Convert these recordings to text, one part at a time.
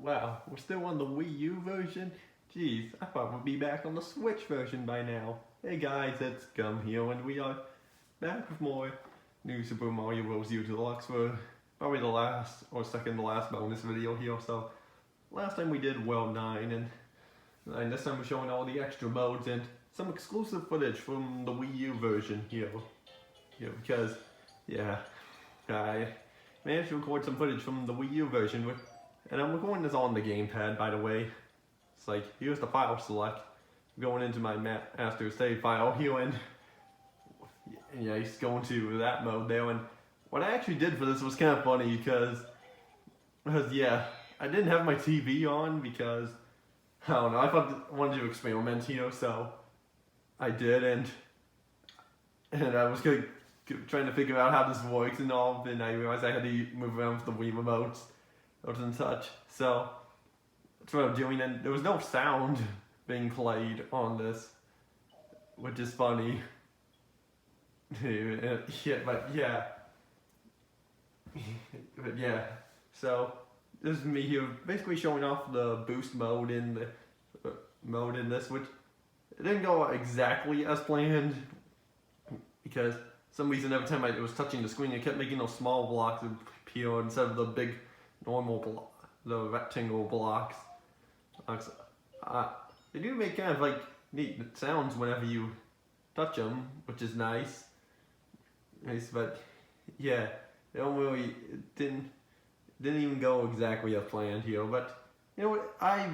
Wow, we're still on the Wii U version? Jeez, I thought we'd be back on the Switch version by now. Hey guys, it's Gum here, and we are back with more new Super Mario Bros. U Deluxe for probably the last, or second to last bonus video here. So, last time we did World 9, and this time we're showing all the extra modes and some exclusive footage from the Wii U version here. Because, yeah, I managed to record some footage from the Wii U version and I'm recording this on the gamepad, by the way. It's like, here's the file select. Going into my master save file here, and yeah, he's going to that mode there. And what I actually did for this was kind of funny because yeah, I didn't have my TV on because, I don't know, I wanted to experiment here, so I did, and I was trying to figure out how this works and all, and I realized I had to move around with the Wii remotes and such. So that's what I'm doing, and there was no sound being played on this, which is funny. Yeah, but yeah. So this is me here, basically showing off the boost mode in this, which it didn't go exactly as planned because for some reason every time I was touching the screen, it kept making those small blocks appear instead of the big normal the rectangle blocks. They do make kind of like neat sounds whenever you touch them, which is nice. But yeah, it didn't even go exactly as planned here. But you know what? I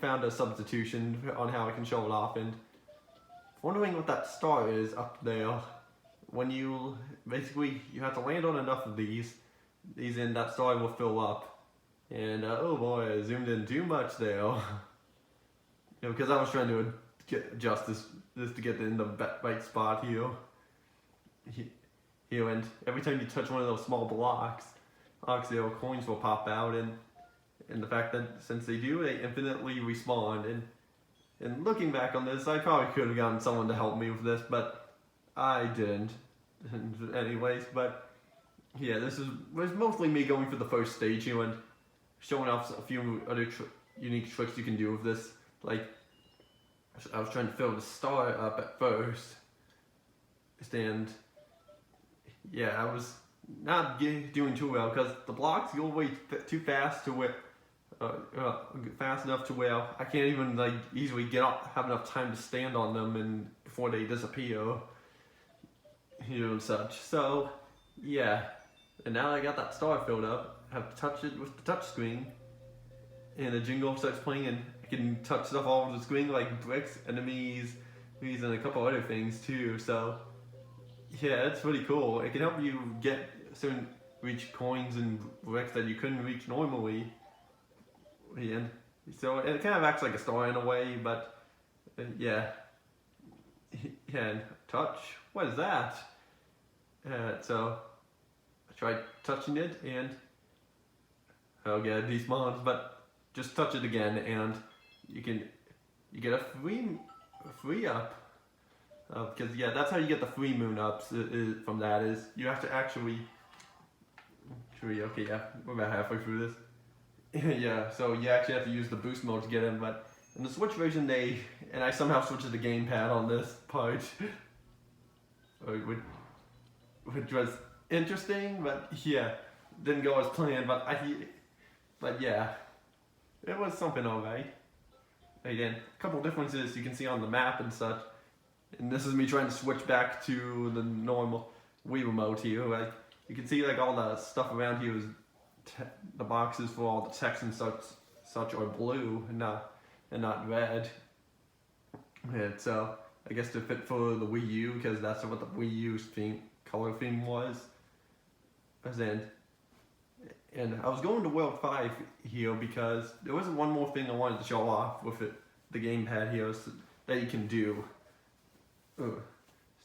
found a substitution on how I can show it off, and wondering what that star is up there. When you have to land on enough of these and that star will fill up. And oh boy, I zoomed in too much there. Because I was trying to adjust this to get in the right spot here. And every time you touch one of those small blocks, coins will pop out, and the fact that since they do, they infinitely respawn. And looking back on this, I probably could have gotten someone to help me with this, but I didn't. Anyways, but yeah, this was mostly me going for the first stage here and showing off a few other unique tricks you can do with this. Like, I was trying to fill the star up at first, and yeah, I was not doing too well because the blocks go way too fast to where, fast enough to where I can't even like easily have enough time to stand on them and before they disappear, and such. So yeah, and now I got that star filled up, I have to touch it with the touch screen, and the jingle starts playing, and I can touch stuff all over the screen like bricks, enemies, and a couple other things too. So yeah, it's pretty cool. It can help you reach coins and bricks that you couldn't reach normally. And so it kind of acts like a star in a way, but yeah. And touch, what is that? So I tried touching it, and I'll get despawns, but just touch it again, and you get a free up. Because yeah, that's how you get the free moon ups. From that is you have to actually. Okay, yeah, we're about halfway through this. Yeah, so you actually have to use the boost mode to get in, but in the Switch version and I somehow switched to the gamepad on this part, which was interesting, but yeah, didn't go as planned. But yeah, it was something alright. Again, a couple differences you can see on the map and such. And this is me trying to switch back to the normal Wii remote here. Like, you can see like all the stuff around here is the boxes for all the text and such are blue and not red. And so I guess to fit for the Wii U, because that's what the Wii U's color theme was. And I was going to World 5 here because there was one more thing I wanted to show off with the gamepad here that you can do.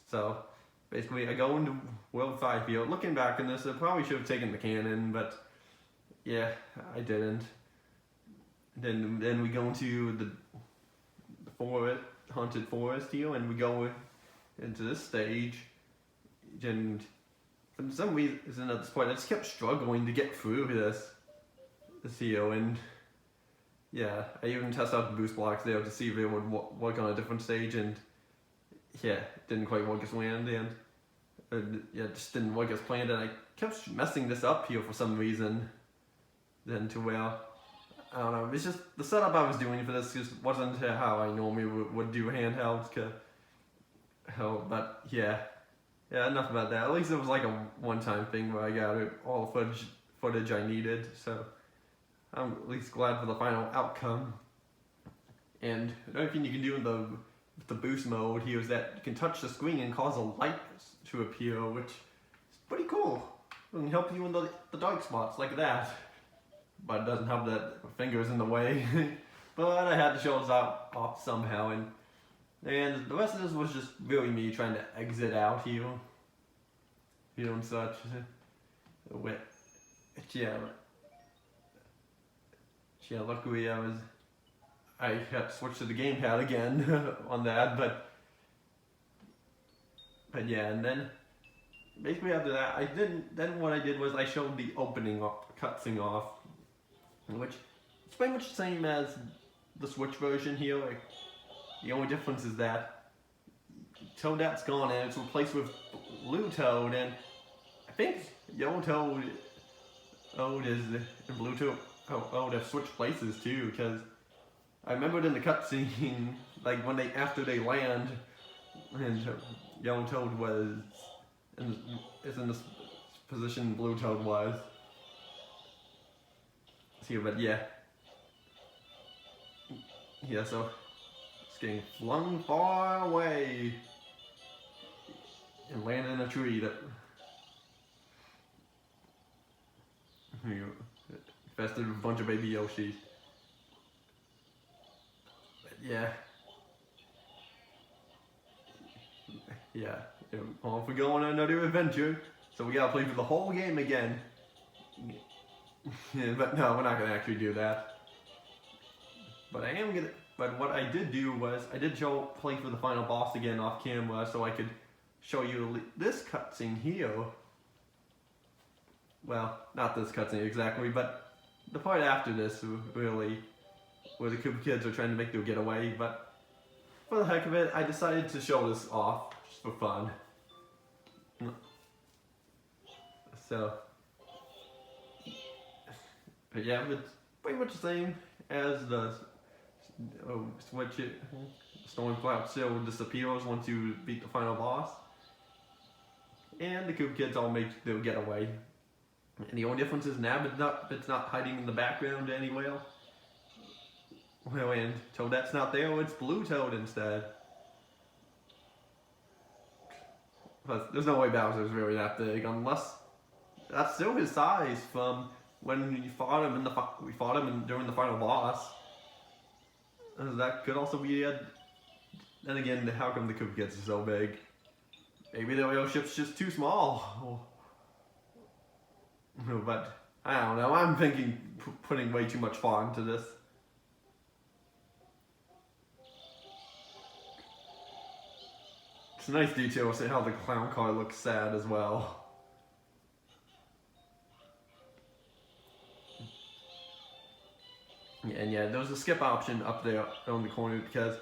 So basically I go into World 5 here. Looking back on this, I probably should have taken the cannon, but yeah, I didn't. Then we go into the haunted forest here, and we go into this stage, and for some reason at this point I just kept struggling to get through this here, and yeah, I even tested out the boost blocks there to see if they would work on a different stage, and yeah, it didn't quite work as planned, and yeah, it just didn't work as planned, and I kept messing this up here for some reason. Then to where, I don't know, it's just the setup I was doing for this just wasn't how I normally would do handhelds. But yeah, enough about that. At least it was like a one-time thing where I got all the footage I needed, so I'm at least glad for the final outcome. And another thing you can do in the boost mode here is that you can touch the screen and cause a light to appear, which is pretty cool. It can help you in the dark spots like that. But it doesn't help that my finger's in the way. But I had to show this off somehow, and the rest of this was just really me trying to exit out here. And such. Yeah, luckily I had to switch to the gamepad again on that, but yeah, and then basically after that, then what I did was I showed the opening cutscene off, which it's pretty much the same as the Switch version here. Like, the only difference is that Toadette's gone and it's replaced with Blue Toad, and I think Yellow Toad is in Blue Toad. Oh, they've switched places too, because I remembered in the cutscene, like when after they land, and Yellow Toad is in this position Blue Toad was. See, but yeah, so it's getting flung far away and land in a tree that infested with a bunch of baby Yoshis. But yeah, off we go on another adventure. So we gotta play through the whole game again. But no, we're not gonna actually do that. But But what I did do was I did play through the final boss again off camera, so I could show you this cutscene here. Well, not this cutscene exactly, but the part after this, really, where the Koopa kids are trying to make their getaway. But for the heck of it, I decided to show this off just for fun. So, but yeah, it's pretty much the same as the Switch. Storm Cloud still disappears once you beat the final boss, and the Koopa kids all make their getaway. And the only difference is now it's not hiding in the background anywhere. Well, and Toadette's not there, it's Blue Toad instead. But there's no way Bowser's really that big, unless that's still his size from when you fought him during the final boss. That could also be it. Then again, how come the Koopa kids are so big? Maybe the airship's just too small. But I don't know, I'm thinking putting way too much thought into this. It's a nice detail to see how the clown car looks sad as well. And yeah, there's a skip option up there on the corner, because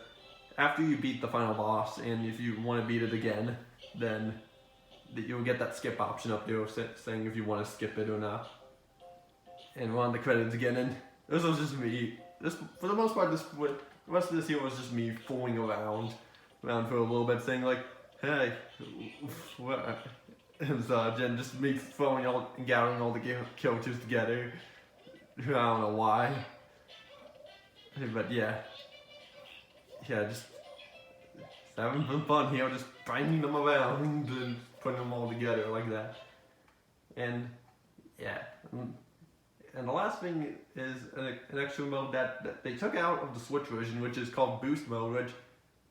after you beat the final boss, and if you want to beat it again, then you'll get that skip option up there saying if you want to skip it or not. And we're on the credits again, and this was just me. For the most part, the rest of this here was just me fooling around for a little bit, saying like, hey, what? And such, and just me gathering all the characters together. I don't know why. But yeah, just having some fun here, just banging them around and putting them all together like that. And yeah, and the last thing is an extra mode that they took out of the Switch version, which is called Boost Mode. Which,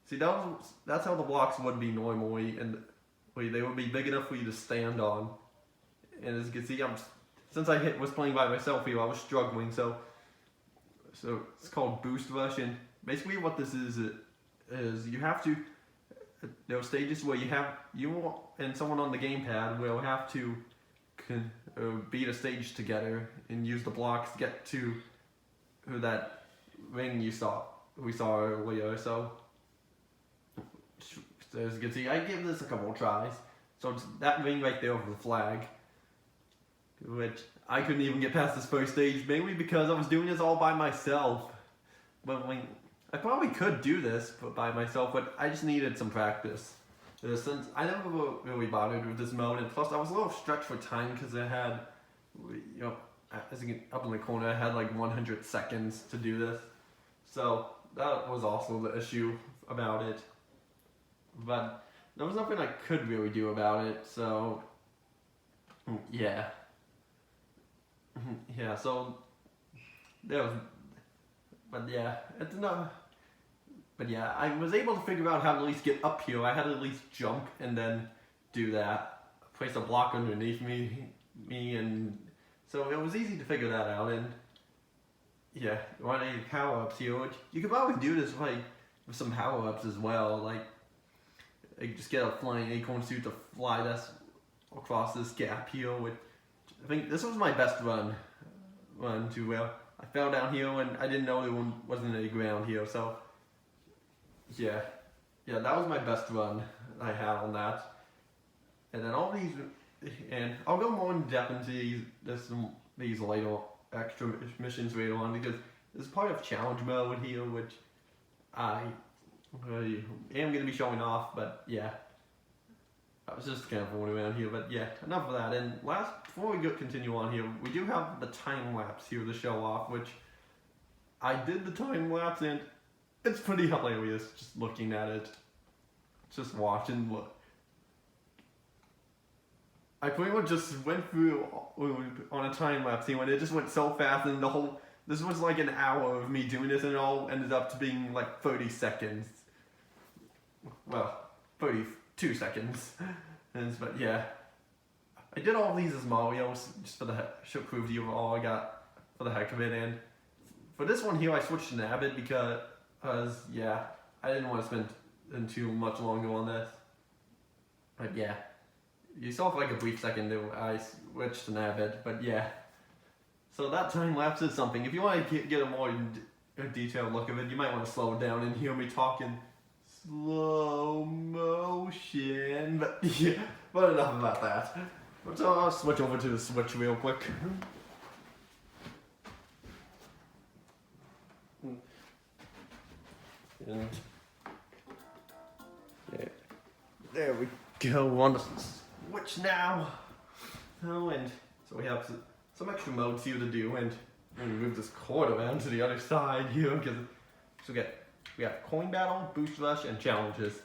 see, that's how the blocks would be normally, and they would be big enough for you to stand on. And as you can see, since I was playing by myself here, I was struggling. So it's called Boost version. Basically, what this is you have to. There are stages where you and someone on the gamepad will have to beat a stage together and use the blocks to get to that ring we saw earlier. So as you can see, I give this a couple of tries. So it's that ring right there over the flag, which I couldn't even get past this first stage, mainly because I was doing this all by myself. But I probably could do this by myself, but I just needed some practice. Since I never really bothered with this mode, and plus I was a little stretched for time because I had, as you can, up in the corner, I had like 100 seconds to do this. So that was also the issue about it. But there was nothing I could really do about it, so yeah. Yeah, so there was, but yeah, it's not. But yeah, I was able to figure out how to at least get up here. I had to at least jump and then do that. Place a block underneath me, and so it was easy to figure that out. And yeah, running power-ups here. You could probably do this like with some power-ups as well. Like just get a flying acorn suit to fly this across this gap here. With I think this was my best run to where I fell down here and I didn't know there wasn't any ground here. So. Yeah, that was my best run I had on that. And then all these, and I'll go more in depth into these later extra missions later on, because this is part of challenge mode here, which I am going to be showing off. But yeah, I was just kind of fooling around here. But yeah, enough of that. And before we continue on here, we do have the time lapse here to show off, which I did the time lapse and it's pretty hilarious just looking at it. Just watching what. I pretty much just went through on a time lapse here and it just went so fast, and this was like an hour of me doing this and it all ended up to being like 30 seconds. Well, 32 seconds. But yeah. I did all these as Marios just for the should prove to you all I got for the heck of it, and for this one here I switched to Nabbit because yeah, I didn't want to spend too much longer on this. But yeah, you saw for like a brief second that I switched to Nabbit, but yeah. So that time lapse is something. If you want to get a more detailed look of it, you might want to slow it down and hear me talking slow motion. But yeah, but enough about that. So I'll switch over to the Switch real quick. And yeah, there we go on the Switch now. Oh, and so we have some extra modes here to do, and I'm gonna move this cord around to the other side here because we got coin battle, boost rush, and challenges.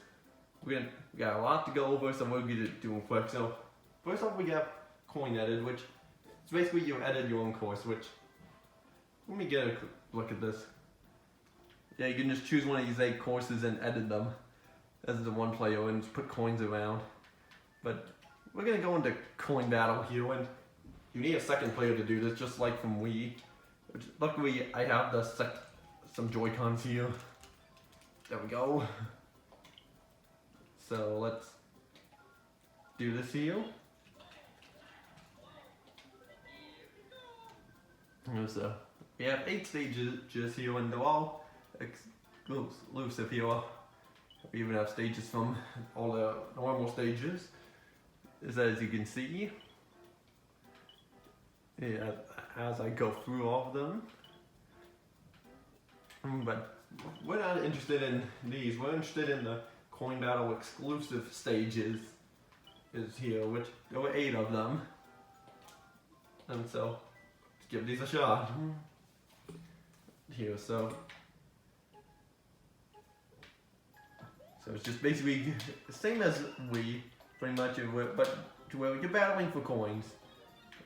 We got a lot to go over, so we'll get it doing quick. So first off, we got coin edit, which is basically you edit your own course. Which let me get a quick look at this. Yeah, you can just choose one of these 8 courses and edit them as the one player and just put coins around. But we're gonna go into coin battle here, and you need a second player to do this, just like from Wii. Which, luckily, I have some Joy-Cons here. There we go. So let's do this here. So we have 8 stages here, and they're all exclusive here. We even have stages from all the normal stages, as you can see. Yeah, as I go through all of them. But we're not interested in these. We're interested in the coin battle exclusive stages. Is here, which there were 8 of them. And so let's give these a shot. Here, so it's just basically the same as Wii, pretty much, but to where you're battling for coins.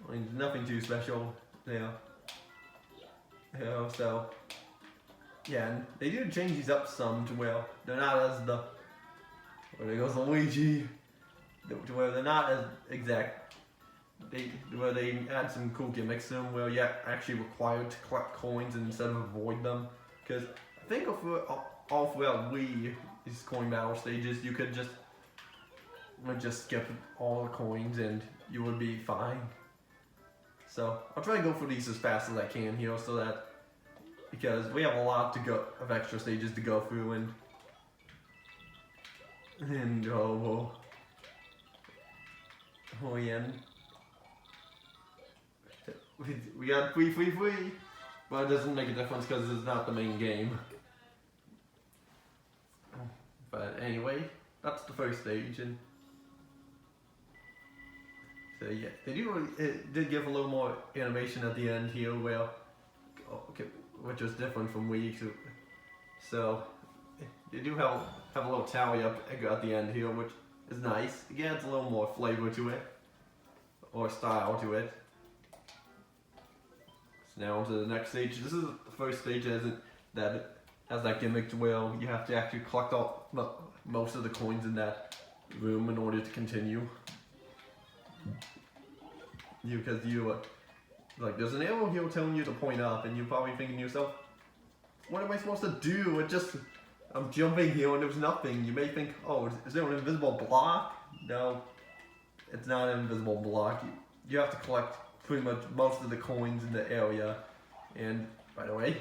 I mean, nothing too special there. So yeah, and they do change these up some to where they're not as there goes Luigi, to where they're not as exact. Where they add some cool gimmicks to them, where you're actually required to collect coins instead of avoid them. Because I think all throughout Wii, these coin battle stages, you could just skip all the coins and you would be fine. So I'll try to go for these as fast as I can here, so that because we have a lot of extra stages to go through, and oh yeah, we got free, but it doesn't make a difference because it's not the main game. But anyway, that's the first stage, and so yeah, it did give a little more animation at the end here, where which was different from weeks. So they do have a little tally up at the end here, which is nice. It adds a little more flavor to it, or style to it. So now on to the next stage. This is the first stage that has that gimmick to where you have to actually collect all most of the coins in that room in order to continue. Because like there's an arrow here telling you to point up, and you're probably thinking to yourself, what am I supposed to do? I'm jumping here and there's nothing. You may think, oh, is there an invisible block? No, it's not an invisible block. You have to collect pretty much most of the coins in the area. And by the way,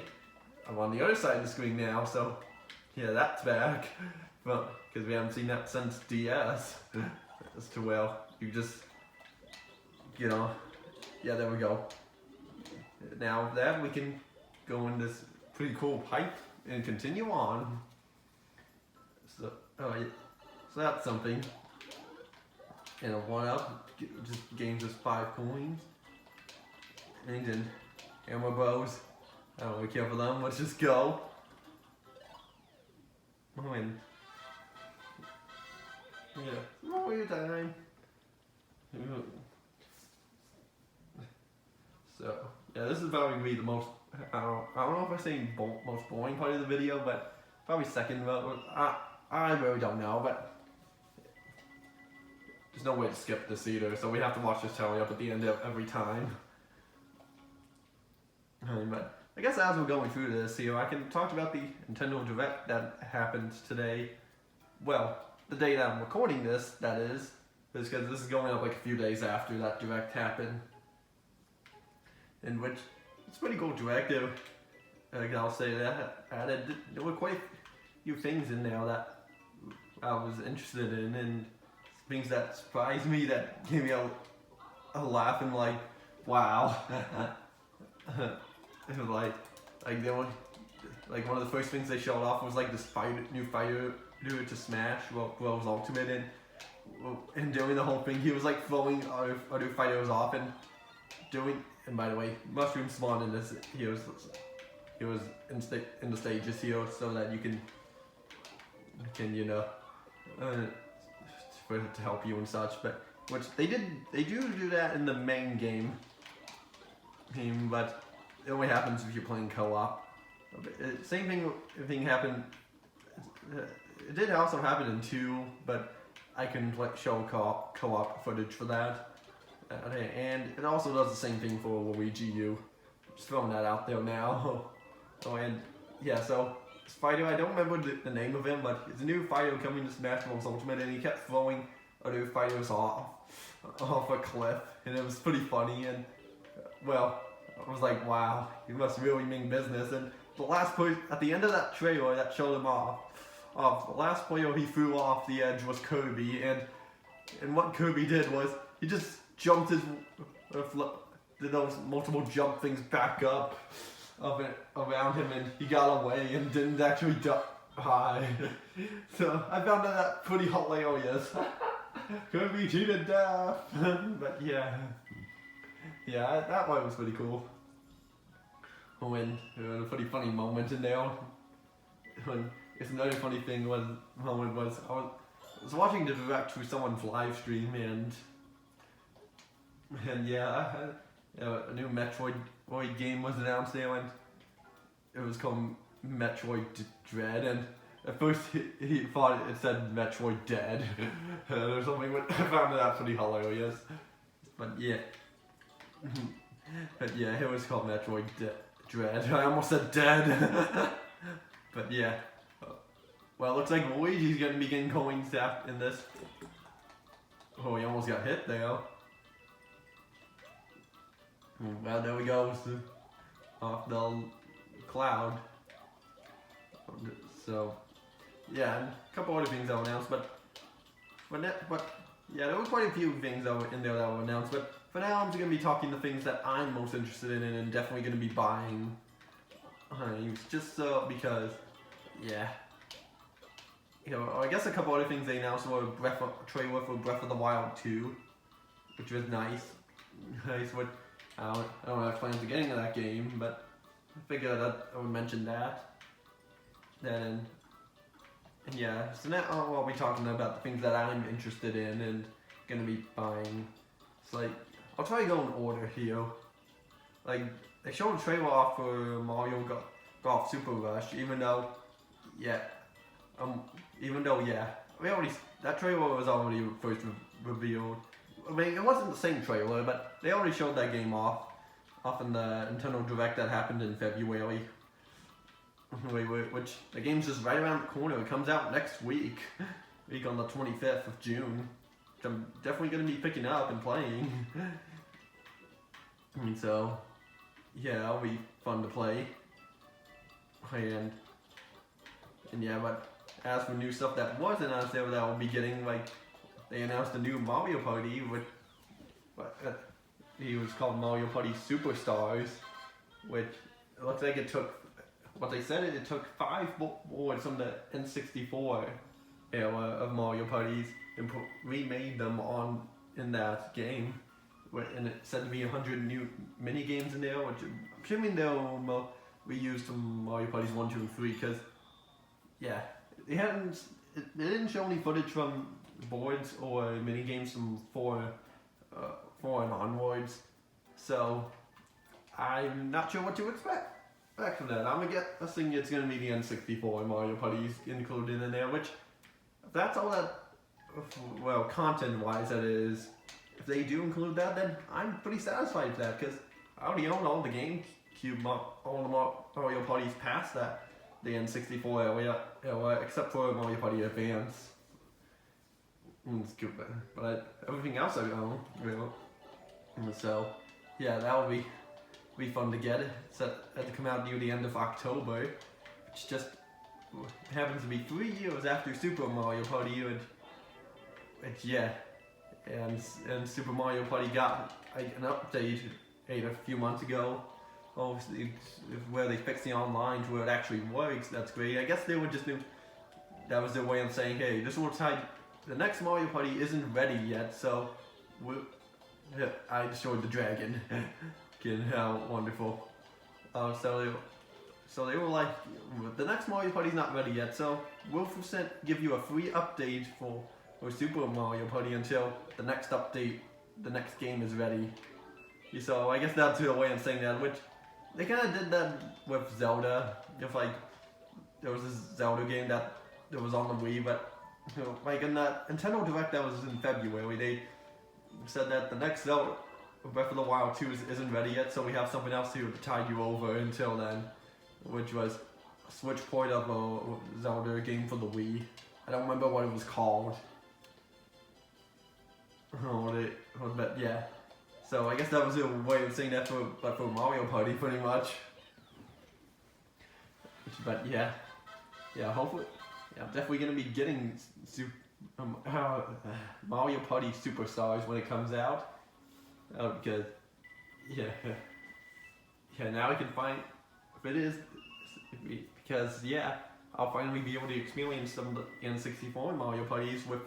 I'm on the other side of the screen now, so yeah, that's back. Well, because we haven't seen that since DS. As to well, you just, yeah, there we go. Now that we can go in this pretty cool pipe and continue on. So, yeah. So that's something. And a 1-up just gains us 5 coins. And then hammer bows. I don't really care for them. Let's just go. And yeah, more your time. So yeah, this is probably gonna be the most. I don't know if I say most boring part of the video, but probably second. I really don't know, but there's no way to skip this either, so we have to watch this tally up at the end of every time. But I guess as we're going through this here, I can talk about the Nintendo Direct that happened today. Well, the day that I'm recording this, that is because this is going up like a few days after that Direct happened. In which, it's pretty cool Direct. I'll say that. There were quite a few things in there that I was interested in, and things that surprised me, that gave me a laugh, and like, wow. It was like they were, like one of the first things they showed off was like this new fighter to Smash, World's Ultimate, and doing the whole thing, he was like throwing other fighters off and doing. And by the way, Mushroom spawned in this. He was in the stages here, so that you can for it to help you and such. But which they do that in the main game, but it only happens if you're playing co-op. Same thing happened. It did also happen in 2, but I can show co-op footage for that. And it also does the same thing for Luigi U. Just throwing that out there now. Oh, and yeah, so this fighter, I don't remember the name of him, but it's a new fighter coming to Smash Bros. Ultimate, and he kept throwing other fighters off a cliff, and it was pretty funny. And well, I was like, wow, he must really mean business. And the last point at the end of that trailer that showed him off, the last player he threw off the edge was Kirby, and what Kirby did was he just jumped did those multiple jump things back up around him, and he got away and didn't actually die. So I found that pretty hilarious. Kirby cheated death. But yeah, that one was pretty cool. When a pretty funny moment in there. It's another funny thing was I was watching the Direct through someone's live stream, and yeah, a new Metroid game was announced there, and it was called Metroid Dread, and at first he thought it said Metroid Dead or something, but I found that pretty hilarious. But yeah, it was called Metroid Dread. I almost said dead. But yeah, well, it looks like Luigi's gonna be getting coins in this. Oh, he almost got hit there. Well, there we go. Off the cloud. So yeah, and a couple other things I'll announce, but yeah, there were quite a few things in there that I'll announce, but for now I'm just going to be talking the things that I'm most interested in and definitely going to be buying. Just because, yeah. I guess a couple other things they announced were a trailer for Breath of the Wild 2, which was nice. I don't have plans of getting to that game, but I figured I would mention that. And yeah, so now I'll be talking about the things that I'm interested in and gonna be buying. It's like, I'll try to go in order here. Like, they showed a trailer off for Mario Golf Super Rush, even though, yeah, that trailer was already first revealed. I mean, it wasn't the same trailer, but they already showed that game off in the Nintendo Direct that happened in February. Which, the game's just right around the corner. It comes out next week on the 25th of June. Which I'm definitely going to be picking up and playing. And so, yeah, that'll be fun to play. And yeah, but as for new stuff that was announced there that I'll be getting, like, they announced a new Mario Party, which he was called Mario Party Superstars, which it looks like it took, what they said it took 5 boards from the N64 era of Mario Parties and remade them in that game. And it's said to be 100 new mini games in there, which I'm assuming they'll reuse from Mario Parties 1, 2, and 3, because, yeah, they didn't show any footage from boards or mini games from 4 and onwards, so I'm not sure what to expect from that. I'm guessing it's gonna be the N64 Mario Parties included in there, which, if that's all that, well, content-wise that is, if they do include that, then I'm pretty satisfied with that, because I already own all the GameCube, all the Mario Parties past that, the N64 area, except for Mario Party Advance. It's good, but everything else I own, so yeah, that'll be fun to get. It's set to come out near the end of October, which just happens to be 3 years after Super Mario Party, which yeah, and Super Mario Party got an update a few months ago. Obviously, where they fixed the online to where it actually works. That's great. I guess they would just do. That was their way of saying, hey, this will tie. The next Mario Party isn't ready yet, so I destroyed the dragon. Again, how wonderful. So they were like, the next Mario Party's not ready yet, so we'll give you a free update for Super Mario Party until the next update, the next game is ready. So I guess that's their way of saying that, which they kind of did that with Zelda. If like there was this Zelda game that was on the Wii, but like in that Nintendo Direct that was in February, they said that the next Zelda Breath of the Wild 2 isn't ready yet, so we have something else to tide you over until then, which was a Switch port of a Zelda game for the Wii. I don't remember what it was called. But yeah. So I guess that was a way of saying that for Mario Party, pretty much. But yeah, hopefully, yeah, I'm definitely gonna be getting Mario Party Superstars when it comes out, because now I can find if it is, because yeah, I'll finally be able to experience some of the N64 Mario Parties with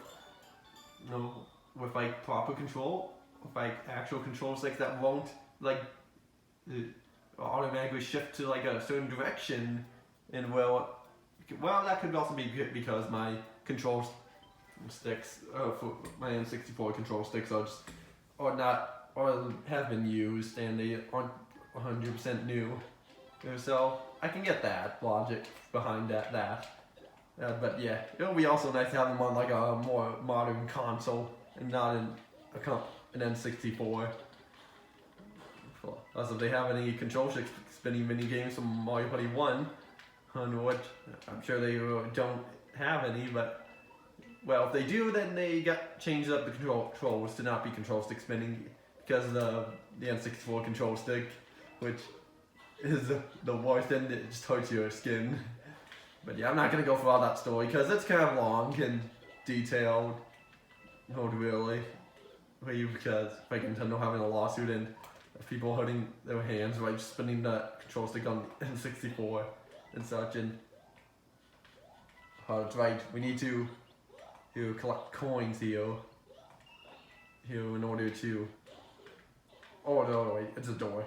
like proper control. With like actual control sticks that won't like automatically shift to like a certain direction, and well that could also be good because my control sticks for my N64 control sticks have been used and they aren't 100% new, so I can get that logic behind that. But yeah, it'll be also nice to have them on like a more modern console and not in an N64. Also, if they have any control stick spinning mini games from Mario Party 1, on which I'm sure they don't have any, but well, if they do, then they changed up the controls to not be control stick spinning because of the N64 control stick, which is the worst and it just hurts your skin. But yeah, I'm not gonna go through all that story because it's kind of long and detailed. Not really. Because like Nintendo having a lawsuit and people hurting their hands by spinning the control stick on N64 and such, and that's right, we need to collect coins here in order to, oh no, wait, it's a door.